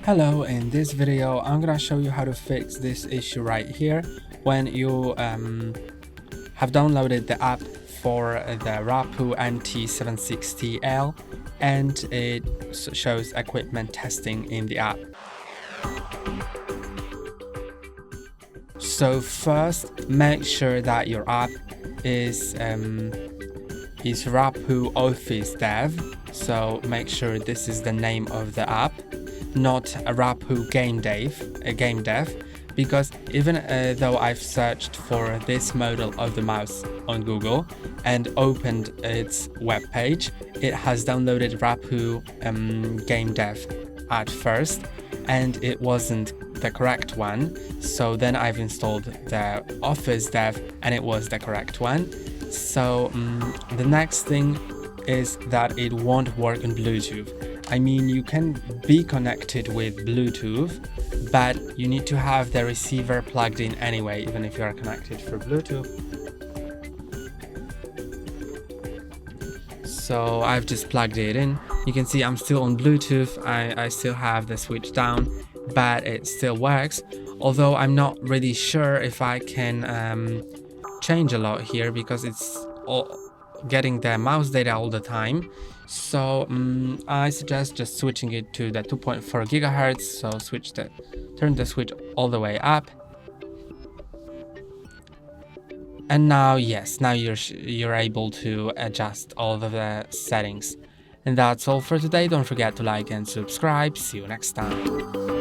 Hello, in this video I'm gonna show you how to fix this issue right here when you have downloaded the app for the Rapoo MT760L and it shows equipment testing in the app. So first, make sure that your app is Rapoo Office Dev. So make sure this is the name of the app, not a Rapoo Game Dev, because even though I've searched for this model of the mouse on Google and opened its web page, it has downloaded Rapoo Game Dev at first, and it wasn't the correct one. So then I've installed the Office Dev, and it was the correct one. So the next thing is that it won't work on Bluetooth. I mean, you can be connected with Bluetooth, but you need to have the receiver plugged in anyway, even if you are connected through Bluetooth. So I've just plugged it in. You can see I'm still on Bluetooth. I still have the switch down, but it still works. Although I'm not really sure if I can change a lot here because it's all getting the mouse data all the time. So I suggest just switching it to the 2.4 gigahertz. So turn the switch all the way up. And now, yes, now you're able to adjust all of the settings. And that's all for today. Don't forget to like and subscribe. See you next time.